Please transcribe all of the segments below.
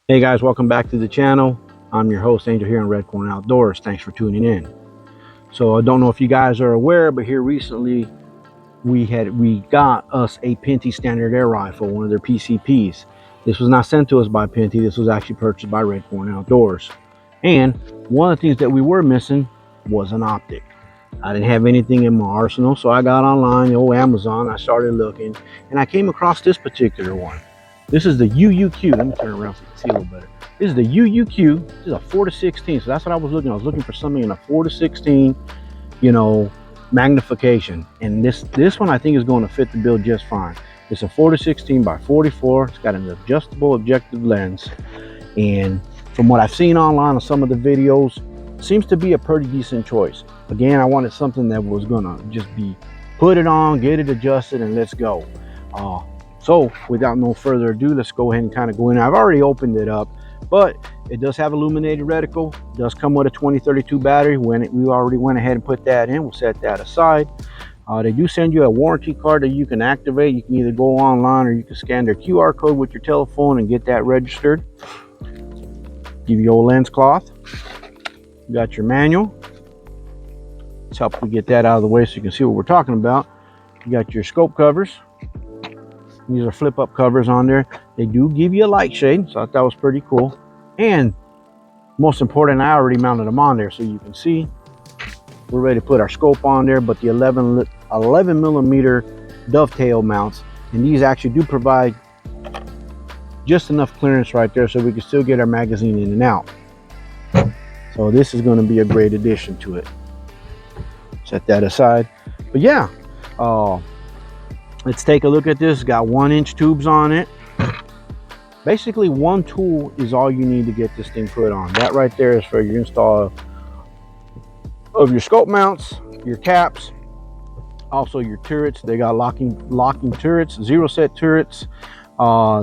Hey guys, welcome back to the channel. I'm your host Angel here on Red Corner Outdoors. Thanks for tuning in. So I don't know if you guys are aware, but here recently we got us a Pinty standard air rifle, one of their PCPs. This was not sent to us by Pinty. This was actually purchased by Red Corner Outdoors. And one of the things that we were missing was an optic. I didn't have anything in my arsenal, so I got online, the old Amazon. I started looking, and I came across this particular one. This is the UUQ. Let me turn around so you can see a little better. This is the UUQ. This is a 4:16. So that's what I was looking. I was looking for something in a 4:16, magnification. And this one I think is going to fit the bill just fine. It's a 4:16 by 44. It's got an adjustable objective lens, and from what I've seen online on some of the videos, seems to be a pretty decent choice. Again, I wanted something that was gonna just be put it on, get it adjusted, and let's go. So without no further ado, let's go ahead and kind of go in. I've already opened it up, but it does have illuminated reticle. It does come with a 2032 battery. We already went ahead and put that in. We'll set that aside. They do send you a warranty card that you can activate. You can either go online or you can scan their QR code with your telephone and get that registered. Give you your lens cloth. You got your manual. Let's help you get that out of the way so you can see what we're talking about. You got your scope covers. These are flip up covers on there. They do give you a light shade, so I thought that was pretty cool. And most important, I already mounted them on there so you can see. We're ready to put our scope on there, but the 11 millimeter dovetail mounts, and these actually do provide just enough clearance right there so we can still get our magazine in and out. So this is going to be a great addition to it. Set that aside. But yeah, let's take a look at this. Got 1-inch tubes on it. Basically, one tool is all you need to get this thing put on. That right there is for your install of your scope mounts, your caps, also your turrets. They got locking turrets, zero set turrets.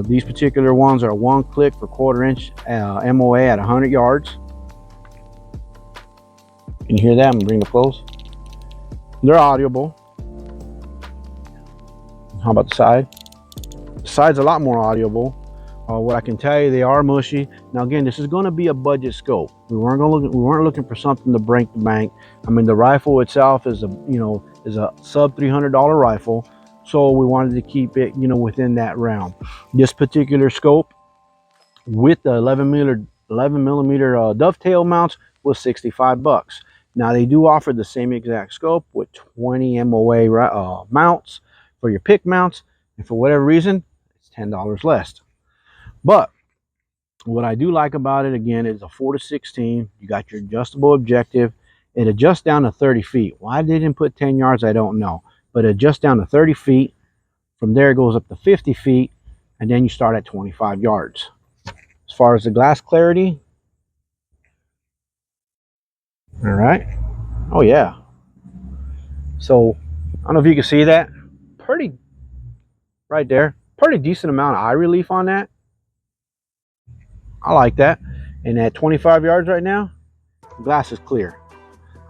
These particular ones are 1 click for 1/4 inch MOA at 100 yards. Can you hear that? I'm gonna bring it close. They're audible. How about the side? The side's a lot more audible. What I can tell you, they are mushy. Now again, this is going to be a budget scope. We weren't looking for something to break the bank. I mean, the rifle itself is a sub $300 rifle, so we wanted to keep it within that realm. This particular scope with the 11 millimeter dovetail mounts was $65. Now they do offer the same exact scope with 20 MOA mounts for your pick mounts, and for whatever reason, it's $10 less. But what I do like about it, again, is a 4:16. You got your adjustable objective. It adjusts down to 30 feet. Why they didn't put 10 yards, I don't know. But it adjusts down to 30 feet. From there, it goes up to 50 feet. And then you start at 25 yards. As far as the glass clarity. All right. Oh, yeah. So, I don't know if you can see that. Pretty, right there. Pretty decent amount of eye relief on that. I like that. And at 25 yards right now, the glass is clear.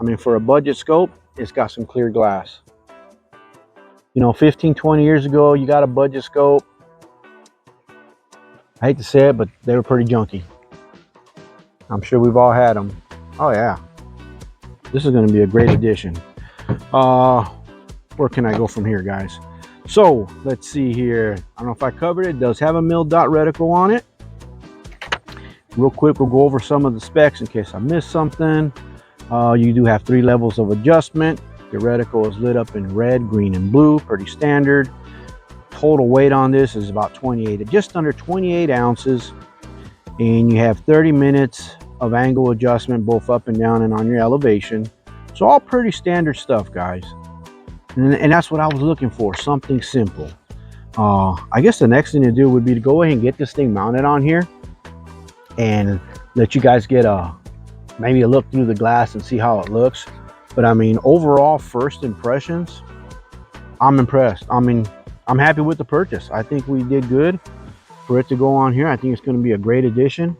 I mean, for a budget scope, it's got some clear glass. 15, 20 years ago, you got a budget scope. I hate to say it, but they were pretty junky. I'm sure we've all had them. Oh yeah. This is going to be a great addition. Where can I go from here, guys? So let's see here. I don't know if I covered it. It does have a mil dot reticle on it. Real quick, we'll go over some of the specs in case I missed something. You do have 3 levels of adjustment. Your reticle is lit up in red, green, and blue, pretty standard. Total weight on this is about just under 28 ounces. And you have 30 minutes of angle adjustment, both up and down and on your elevation. So all pretty standard stuff, guys. And that's what I was looking for, something simple. I guess the next thing to do would be to go ahead and get this thing mounted on here and let you guys get maybe a look through the glass and see how it looks. But I mean, overall first impressions, I'm impressed. I mean, I'm happy with the purchase. I think we did good for it to go on here. I think it's going to be a great addition.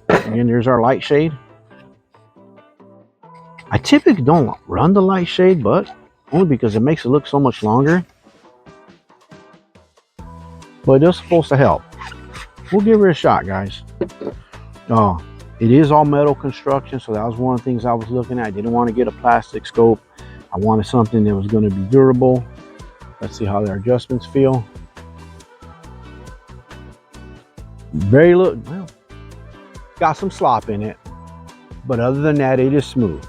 Again, there's our light shade. I typically don't run the light shade, but only because it makes it look so much longer. but it's supposed to help. We'll give her a shot, guys. It is all metal construction, so that was one of the things I was looking at. I didn't want to get a plastic scope. I wanted something that was going to be durable. Let's see how their adjustments feel. Well, got some slop in it, but other than that, it is smooth.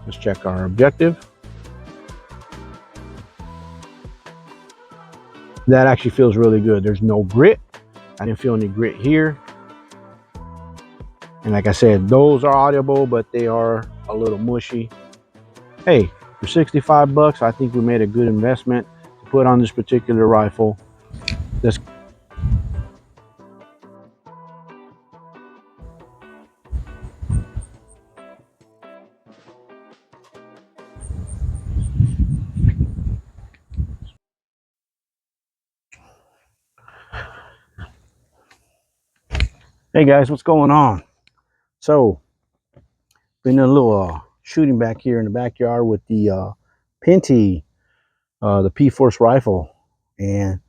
Let's check our objective. That actually feels really good. There's no grit. I didn't feel any grit here. And like I said, those are audible, but they are a little mushy. Hey, for 65 bucks, I think we made a good investment to put on this particular rifle. This Hey guys, what's going on? So, been doing a little shooting back here in the backyard with the Pinty, the P-Force rifle, and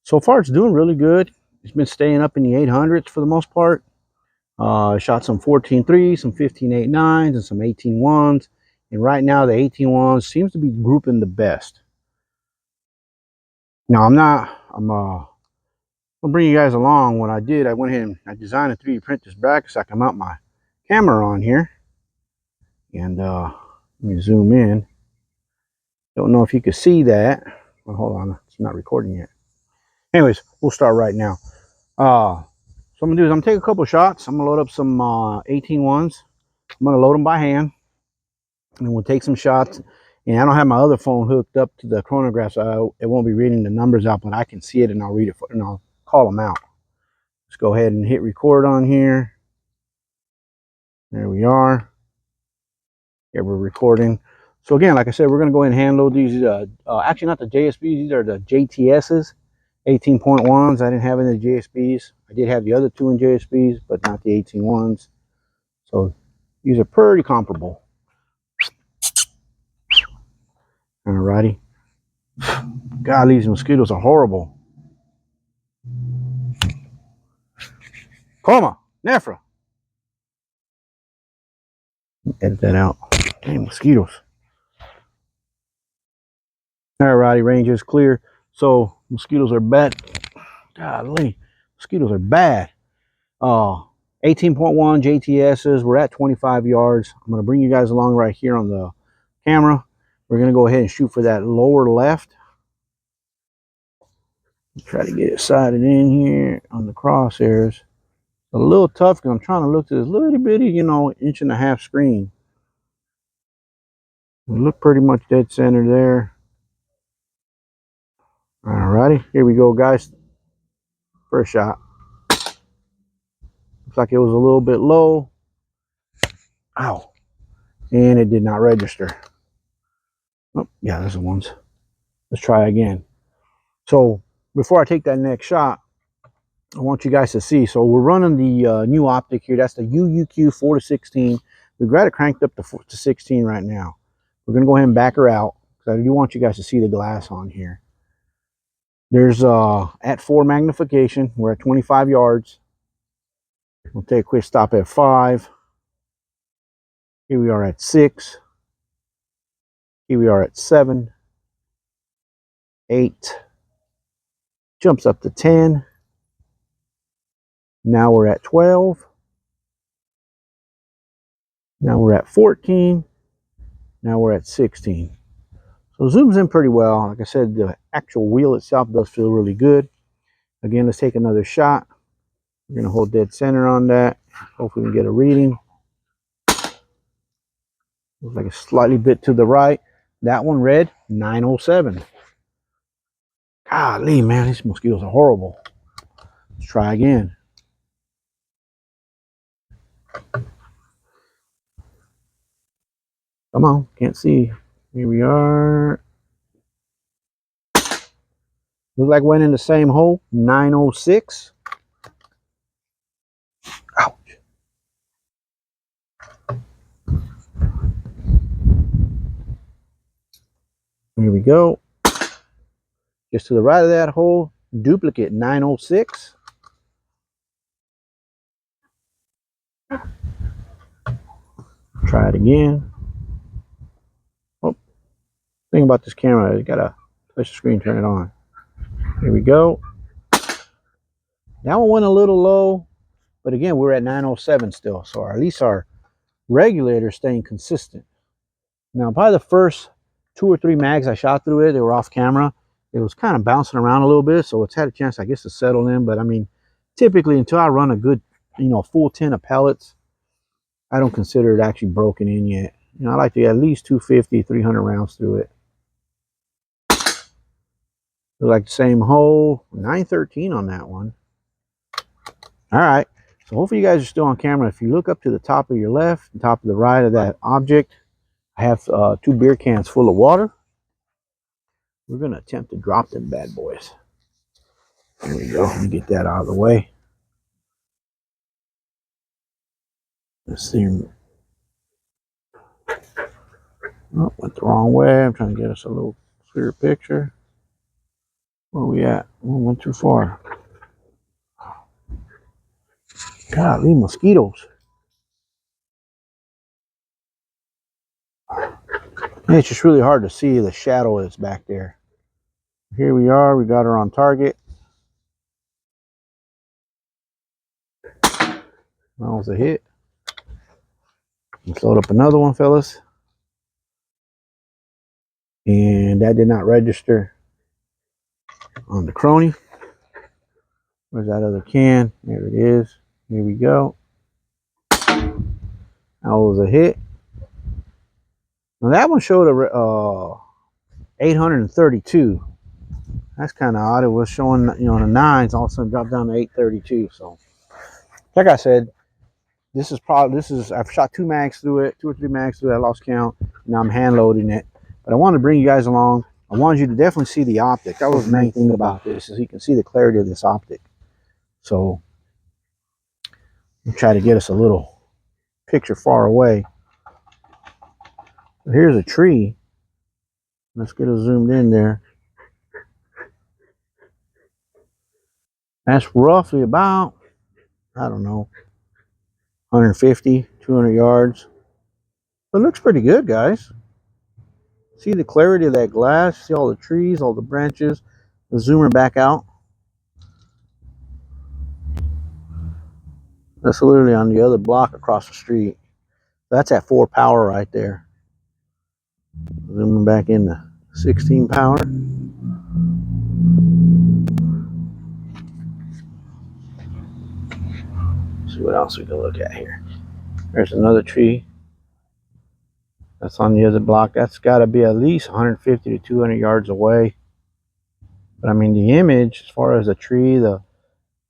so far it's doing really good. It's been staying up in the 800s for the most part. Shot some 14.3s, some 15.89s, and some 18.1s, and right now the 18.1s seems to be grouping the best. Now I'm gonna bring you guys along. What I did, I went ahead and I designed a 3D print this bracket so I can mount my camera on here. And let me zoom in. Don't know if you can see that. Well, hold on, it's not recording yet. Anyways, we'll start right now. So I'm gonna do is I'm gonna take a couple shots. I'm gonna load up some 18.1s. I'm gonna load them by hand, and we'll take some shots. And I don't have my other phone hooked up to the chronograph, so it won't be reading the numbers out, but I can see it and I'll read it and I'll call them out. Let's go ahead and hit record on here. There we are. Yeah, we're recording. So again, like I said, we're going to go ahead and hand load these. Actually, not the JSBs. These are the JTSs, 18.1s. I didn't have any of the JSBs. I did have the other two in JSBs, but not the 18.1s. So these are pretty comparable. Alrighty. God, these mosquitoes are horrible. Coma, Nefra. Edit that out. Damn mosquitoes. Alrighty, range is clear. So mosquitoes are bad. Golly, mosquitoes are bad. 18.1 JTSs. We're at 25 yards. I'm going to bring you guys along right here on the camera. We're going to go ahead and shoot for that lower left. Try to get it sighted in here on the crosshairs. A little tough because I'm trying to look to this little bitty, 1.5-inch screen. We look pretty much dead center there. Alrighty, here we go, guys. First shot. Looks like it was a little bit low. Ow. And it did not register. Oh, yeah, there's the ones. Let's try again. So before I take that next shot, I want you guys to see. So we're running the new optic here. That's the UUQ 4-16. We've got it cranked up to 16 right now. We're going to go ahead and back her out because I do want you guys to see the glass on here. There's at 4 magnification. We're at 25 yards. We'll take a quick stop at 5. Here we are at 6. Here we are at 7. 8. Jumps up to 10. Now we're at 12. Now we're at 14. Now we're at 16. So zooms in pretty well. Like I said, the actual wheel itself does feel really good. Again, let's take another shot. We're going to hold dead center on that. Hopefully we can get a reading. Looks like it's slightly bit to the right. That one read 907. Golly, man, these mosquitoes are horrible. Let's try again. Come on, can't see. Here we are. Looks like went in the same hole. 906. Ouch. Here we go. Just to the right of that hole, duplicate 906. Try it again. Oh, thing about this camera, you gotta touch the screen, turn it on. Here we go. That one went a little low, but again, we're at 907 still, so at least our regulator is staying consistent. Now, probably the first 2 or 3 mags I shot through it, they were off camera. It was kind of bouncing around a little bit, so it's had a chance, I guess, to settle in. But I mean, typically, until I run a good, full tin of pellets, I don't consider it actually broken in yet. I like to get at least 250, 300 rounds through it. Look like the same hole, 913 on that one. All right, so hopefully you guys are still on camera. If you look up to the top of your left and top of the right of that object, I have 2 beer cans full of water. We're going to attempt to drop them bad boys. There we go. Let me get that out of the way. Let's see. Oh, went the wrong way. I'm trying to get us a little clearer picture. Where are we at? Oh, went too far. Golly, mosquitoes. It's just really hard to see the shadow that's back there. Here we are. We got her on target. That was a hit. Let's load up another one, fellas. And that did not register on the crony. Where's that other can? There it is. Here we go. That was a hit. Now that one showed a 832. That's kind of odd. It was showing, the 9s, all of a sudden dropped down to 832. So, like I said, I've shot 2 mags through it, 2 or 3 mags through it. I lost count. Now I'm hand loading it. But I wanted to bring you guys along. I wanted you to definitely see the optic. That was the main thing about this, is you can see the clarity of this optic. So, I'll try to get us a little picture far away. So here's a tree. Let's get it zoomed in there. That's roughly about, I don't know, 150, 200 yards. It looks pretty good, guys. See the clarity of that glass? See all the trees, all the branches? The zoomer back out. That's literally on the other block across the street. That's at 4 power right there. Zooming back into 16 power. See what else we can look at here. There's another tree. That's on the other block. That's got to be at least 150 to 200 yards away. But I mean, the image, as far as the tree,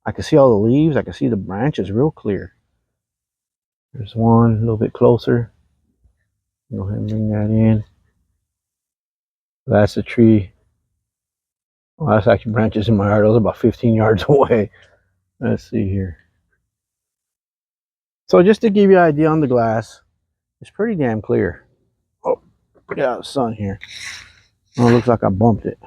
I can see all the leaves. I can see the branches real clear. There's one a little bit closer. Go ahead and bring that in. That's a tree. Well, that's actually branches in my yard. Those are about 15 yards away. Let's see here. So just to give you an idea on the glass, it's pretty damn clear. Oh, yeah, the sun here. Oh, it looks like I bumped it.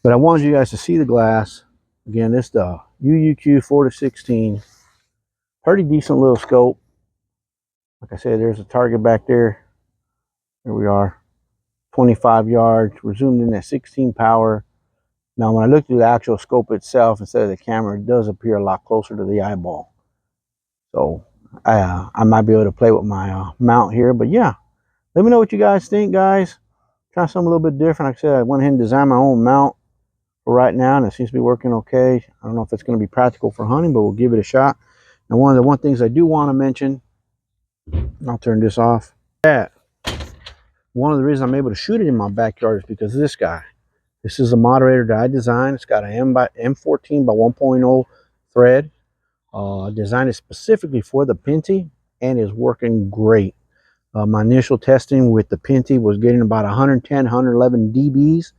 But I wanted you guys to see the glass. Again, this is the UUQ 4-16. Pretty decent little scope. Like I said, there's a target back there. Here we are. 25 yards. We're zoomed in at 16 power. Now, when I look through the actual scope itself, instead of the camera, it does appear a lot closer to the eyeball. So, I might be able to play with my mount here. But yeah, let me know what you guys think, guys. Try something a little bit different. Like I said, I went ahead and designed my own mount for right now, and it seems to be working okay. I don't know if it's going to be practical for hunting, but we'll give it a shot. And one of the things I do want to mention, I'll turn this off. One of the reasons I'm able to shoot it in my backyard is because of this guy. This is a moderator that I designed. It's got an M14 by 1.0 thread. Designed it specifically for the Pinty, and is working great. My initial testing with the Pinty was getting about 110, 111 dBs.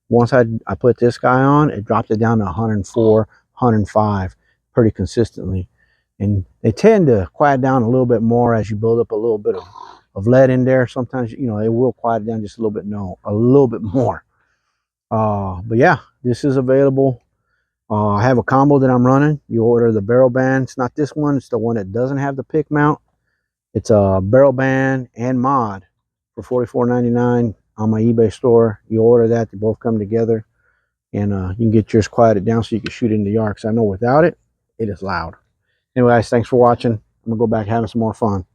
Once I put this guy on, it dropped it down to 104, 105 pretty consistently. And they tend to quiet down a little bit more as you build up a little bit of lead in there. Sometimes, it will quiet down just a little bit more. But yeah, this is available. I have a combo that I'm running. You order the barrel band. It's not this one. It's the one that doesn't have the pick mount. It's a barrel band and mod for $44.99 on my eBay store. You order that, they both come together, and you can get yours quieted down so you can shoot it in the yard. Because I know without it, it is loud. Anyway, guys, thanks for watching. I'm gonna go back having some more fun.